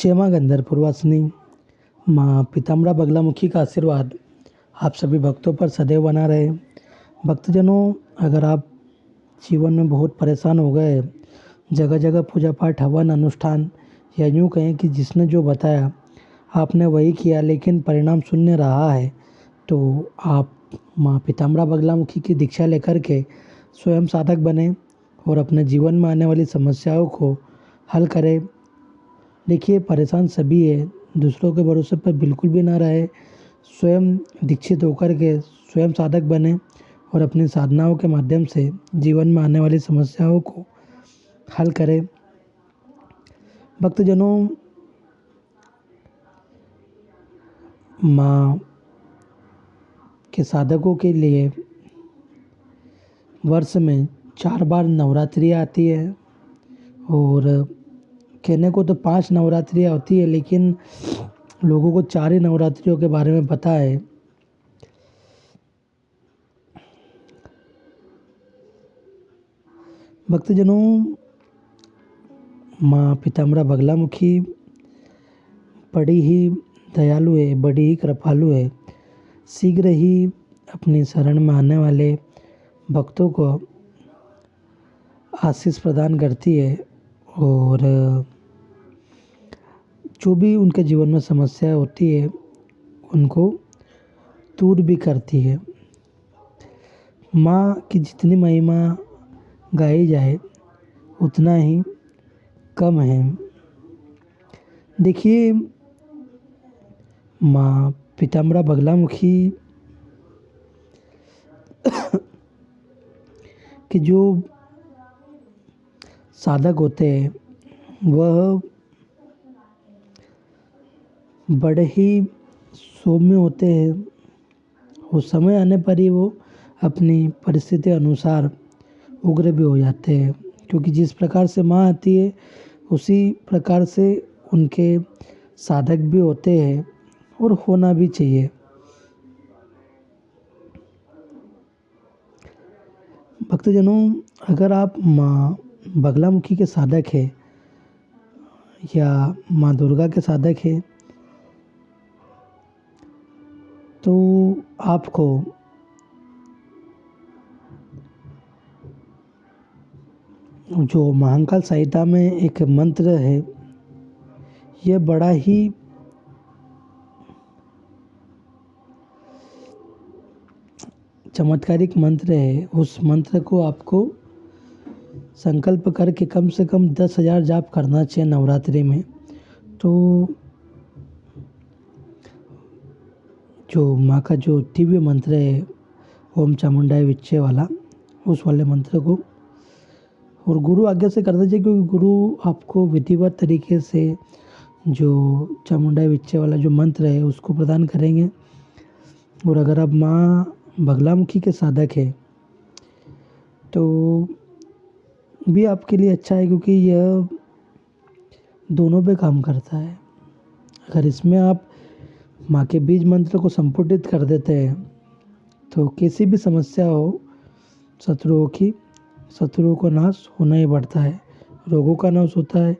जय माँ गंधर्वपुरवासिनी। माँ पीताम्बरा बगलामुखी का आशीर्वाद आप सभी भक्तों पर सदैव बना रहे। भक्तजनों, अगर आप जीवन में बहुत परेशान हो गए, जगह जगह पूजा पाठ हवन अनुष्ठान, या यूँ कहें कि जिसने जो बताया आपने वही किया लेकिन परिणाम शून्य रहा है, तो आप माँ पीताम्बरा बगलामुखी की दीक्षा लेकर के स्वयं साधक बने और अपने जीवन में आने वाली समस्याओं को हल करें। देखिए, परेशान सभी है, दूसरों के भरोसे पर बिल्कुल भी ना रहे। स्वयं दीक्षित होकर के स्वयं साधक बने और अपनी साधनाओं के माध्यम से जीवन में आने वाली समस्याओं को हल करें। भक्तजनों, माँ के साधकों के लिए वर्ष में 4 बार नवरात्रि आती है और कहने को तो 5 नवरात्रियाँ होती है, लेकिन लोगों को 4 ही नवरात्रियों के बारे में पता है। भक्तजनों, माँ पीताम्बरा बगलामुखी बड़ी ही दयालु है, बड़ी ही कृपालु है। शीघ्र ही अपनी शरण में आने वाले भक्तों को आशीष प्रदान करती है और जो भी उनके जीवन में समस्या होती है उनको दूर भी करती है। माँ की जितनी महिमा गाई जाए उतना ही कम है। देखिए, माँ पीताम्बरा बगलामुखी के जो साधक होते हैं वह बड़े ही सौम्य होते हैं और समय आने पर ही वो अपनी परिस्थिति अनुसार उग्र भी हो जाते हैं, क्योंकि जिस प्रकार से माँ आती है उसी प्रकार से उनके साधक भी होते हैं और होना भी चाहिए। भक्तजनों, अगर आप माँ बगलामुखी के साधक हैं या माँ दुर्गा के साधक हैं तो आपको जो महाकाल संहिता में एक मंत्र है, यह बड़ा ही चमत्कारिक मंत्र है। उस मंत्र को आपको संकल्प करके कम से कम 10,000 जाप करना चाहिए नवरात्रि में। तो जो माँ का जो दिव्य मंत्र है ओम चामुंडाय विच्चे वाला, उस वाले मंत्र को और गुरु आज्ञा से करना चाहिए, क्योंकि गुरु आपको विधिवत तरीके से जो चामुंडाय विच्चे वाला जो मंत्र है उसको प्रदान करेंगे। और अगर आप माँ बगलामुखी के साधक है तो भी आपके लिए अच्छा है, क्योंकि यह दोनों पे काम करता है। अगर इसमें आप माँ के बीज मंत्र को संपुटित कर देते हैं तो किसी भी समस्या हो, शत्रुओं को नाश होना ही पड़ता है, रोगों का नाश होता है।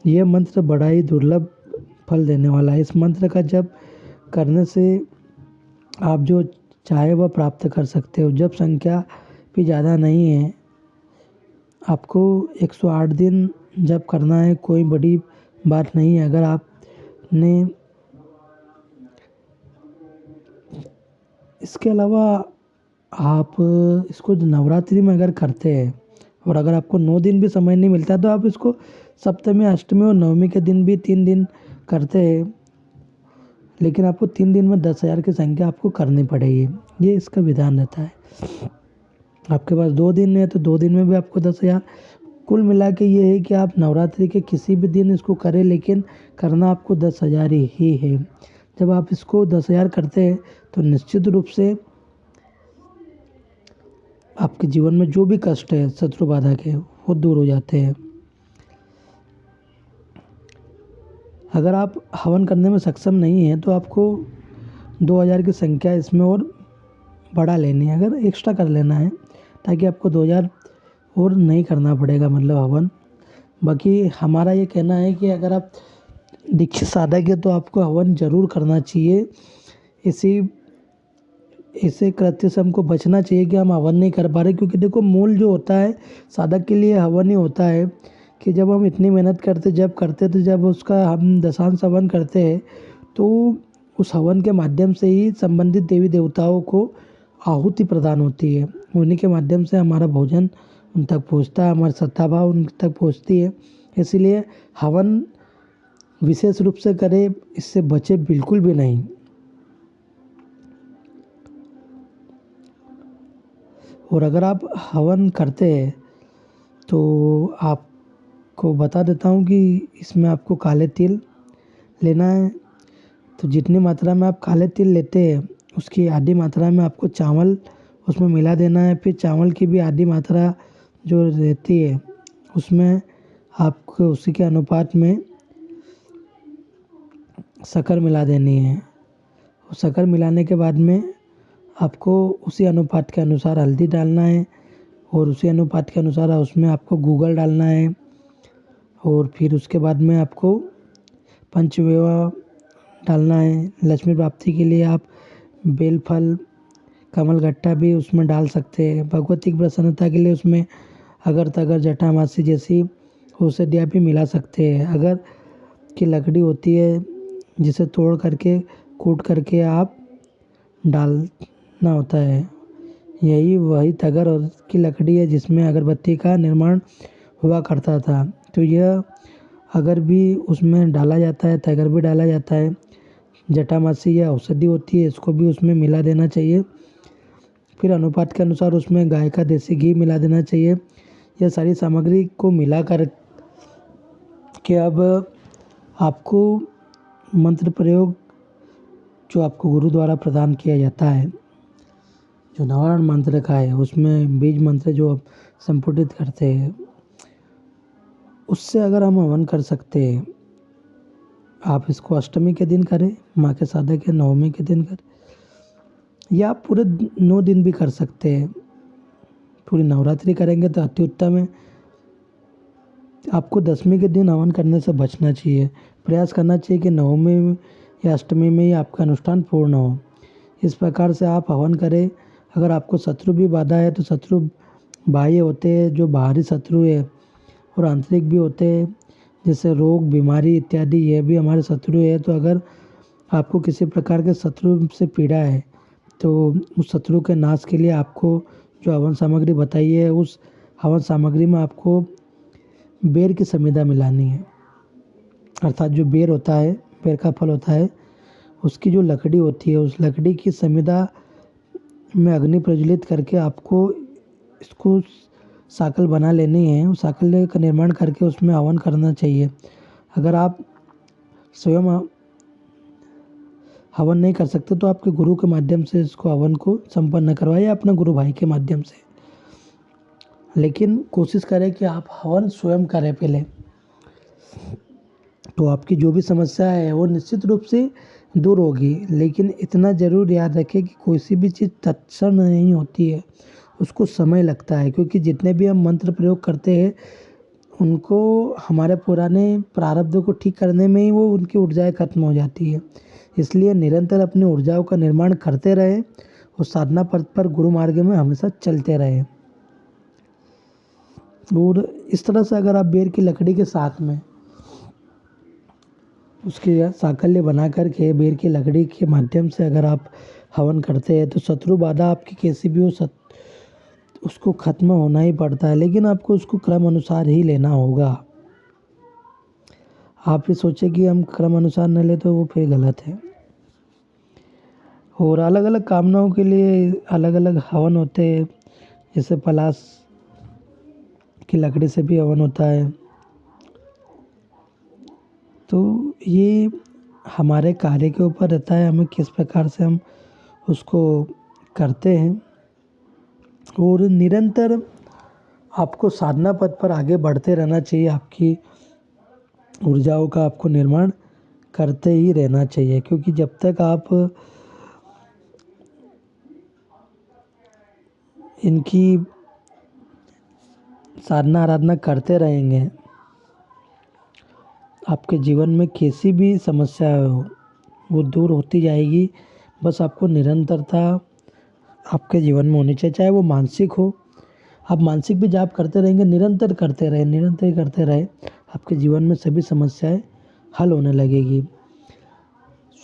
यह मंत्र बड़ा ही दुर्लभ फल देने वाला है। इस मंत्र का जप करने से आप जो चाहे वह प्राप्त कर सकते हो। जप संख्या भी ज़्यादा नहीं है, आपको 108 दिन जप करना है, कोई बड़ी बात नहीं है। अगर आपने इसके अलावा आप इसको नवरात्रि में अगर करते हैं और अगर आपको 9 दिन भी समय नहीं मिलता तो आप इसको सप्तमी, अष्टमी और नवमी के दिन भी 3 दिन करते हैं, लेकिन आपको 3 दिन में 10,000 की संख्या आपको करनी पड़ेगी। ये इसका विधान रहता है। आपके पास 2 दिन है तो 2 दिन में भी आपको 10,000। कुल मिला के ये है कि आप नवरात्रि के किसी भी दिन इसको करें, लेकिन करना आपको 10,000 ही है। जब आप इसको 10,000 करते हैं तो निश्चित रूप से आपके जीवन में जो भी कष्ट है, शत्रु बाधा के, वो दूर हो जाते हैं। अगर आप हवन करने में सक्षम नहीं हैं तो आपको 2,000 की संख्या इसमें और बढ़ा लेनी है, अगर एक्स्ट्रा कर लेना है, ताकि आपको 2,000 और नहीं करना पड़ेगा, मतलब हवन। बाकी हमारा ये कहना है कि अगर आप देखिए, साधक है तो आपको हवन ज़रूर करना चाहिए। इसी ऐसे कृत्य से हमको बचना चाहिए कि हम हवन नहीं कर पा रहे, क्योंकि देखो मूल जो होता है साधक के लिए हवन ही होता है कि जब हम इतनी मेहनत करते जब करते तो जब उसका हम दशांश हवन करते हैं तो उस हवन के माध्यम से ही संबंधित देवी देवताओं को आहुति प्रदान होती है। उन्हीं के माध्यम से हमारा भोजन उन तक पहुंचता है, हमारी श्रद्धा भाव उन तक पहुंचती है। इसलिए हवन विशेष रूप से करें, इससे बचे बिल्कुल भी नहीं। और अगर आप हवन करते हैं तो आपको बता देता हूँ कि इसमें आपको काले तिल लेना है। तो जितनी मात्रा में आप काले तिल लेते हैं उसकी आधी मात्रा में आपको चावल उसमें मिला देना है। फिर चावल की भी आधी मात्रा जो रहती है उसमें आपको उसी के अनुपात में शक्कर मिला देनी है। शक्कर मिलाने के बाद में आपको उसी अनुपात के अनुसार हल्दी डालना है और उसी अनुपात के अनुसार उसमें आपको गूगल डालना है। और फिर उसके बाद में आपको पंचमेवा डालना है। लक्ष्मी प्राप्ति के लिए आप बेलफल कमलगट्टा भी उसमें डाल सकते हैं। भगवती की प्रसन्नता के लिए उसमें अगर तगर जटामासी जैसी औषधियाँ भी मिला सकते हैं। अगर की लकड़ी होती है जिसे तोड़ करके कूट करके आप डालना होता है। यही वही तगर और की लकड़ी है जिसमें अगरबत्ती का निर्माण हुआ करता था। तो यह अगर भी उसमें डाला जाता है, तगर भी डाला जाता है, जटामासी या औषधि होती है इसको भी उसमें मिला देना चाहिए। फिर अनुपात के अनुसार उसमें गाय का देसी घी मिला देना चाहिए। यह सारी सामग्री को मिला कर के अब आपको मंत्र प्रयोग जो आपको गुरु द्वारा प्रदान किया जाता है, जो नवारण मंत्र का है उसमें बीज मंत्र जो आप संपुटित करते हैं उससे अगर हम हवन कर सकते हैं। आप इसको अष्टमी के दिन करें, माँ के साधक के नवमी के दिन करें, या आप पूरे 9 दिन भी कर सकते हैं। पूरी नवरात्रि करेंगे तो अति उत्तम है। आपको दशमी के दिन हवन करने से बचना चाहिए। प्रयास करना चाहिए कि नवमी या अष्टमी में ही आपका अनुष्ठान पूर्ण हो। इस प्रकार से आप हवन करें। अगर आपको शत्रु भी बाधा है तो शत्रु बाह्य होते हैं जो बाहरी शत्रु है, और आंतरिक भी होते हैं जैसे रोग बीमारी इत्यादि, ये भी हमारे शत्रु है। तो अगर आपको किसी प्रकार के शत्रु से पीड़ा है तो उस शत्रु के नाश के लिए आपको जो हवन सामग्री बताई है उस हवन सामग्री में आपको बेर की समिधा मिलानी है। अर्थात जो बेर होता है, बेर का फल होता है, उसकी जो लकड़ी होती है उस लकड़ी की समिधा में अग्नि प्रज्वलित करके आपको इसको साकल बना लेनी है। उस साकल का निर्माण करके उसमें हवन करना चाहिए। अगर आप स्वयं हवन नहीं कर सकते तो आपके गुरु के माध्यम से इसको हवन को संपन्न करवाइए, या अपने गुरु भाई के माध्यम से। लेकिन कोशिश करें कि आप हवन स्वयं करें पहले, तो आपकी जो भी समस्या है वो निश्चित रूप से दूर होगी। लेकिन इतना ज़रूर याद रखें कि कोई सी भी चीज़ तत्क्षण नहीं होती है, उसको समय लगता है। क्योंकि जितने भी हम मंत्र प्रयोग करते हैं उनको हमारे पुराने प्रारब्धों को ठीक करने में ही वो उनकी ऊर्जाएं खत्म हो जाती है। इसलिए निरंतर अपनी ऊर्जाओं का निर्माण करते रहें और साधना पथ पर गुरु मार्ग में हमेशा चलते रहें। और इस तरह से अगर आप बेर की लकड़ी के साथ में उसकी साकल्य बना करके बेर की लकड़ी के माध्यम से अगर आप हवन करते हैं तो शत्रु बाधा आपकी कैसी भी हो उसको खत्म होना ही पड़ता है। लेकिन आपको उसको क्रम अनुसार ही लेना होगा। आप ये सोचे कि हम क्रम अनुसार न ले तो वो फिर गलत है। और अलग अलग कामनाओं के लिए अलग अलग हवन होते हैं। जैसे पलाश की लकड़ी से भी हवन होता है। तो ये हमारे कार्य के ऊपर रहता है, हमें किस प्रकार से हम उसको करते हैं। और निरंतर आपको साधना पथ पर आगे बढ़ते रहना चाहिए। आपकी ऊर्जाओं का आपको निर्माण करते ही रहना चाहिए। क्योंकि जब तक आप इनकी साधना आराधना करते रहेंगे आपके जीवन में कैसी भी समस्या हो वो दूर होती जाएगी। बस आपको निरंतरता आपके जीवन में होनी चाहिए, चाहे वो मानसिक हो। आप मानसिक भी जाप करते रहेंगे, निरंतर करते रहे, आपके जीवन में सभी समस्याएं हल होने लगेगी।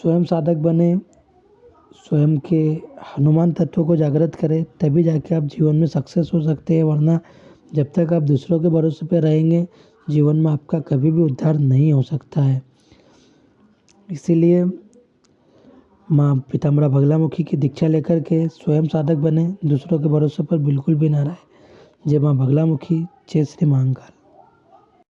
स्वयं साधक बने, स्वयं के हनुमान तत्व को जागृत करें, तभी जाके आप जीवन में सक्सेस हो सकते हैं। वरना जब तक आप दूसरों के भरोसे पे रहेंगे, जीवन में आपका कभी भी उद्धार नहीं हो सकता है। इसीलिए माँ पीताम्बरा बगलामुखी की दीक्षा लेकर के स्वयं साधक बने, दूसरों के भरोसे पर बिल्कुल भी ना रहे। जय माँ बगलामुखी, जय श्री महाकाल।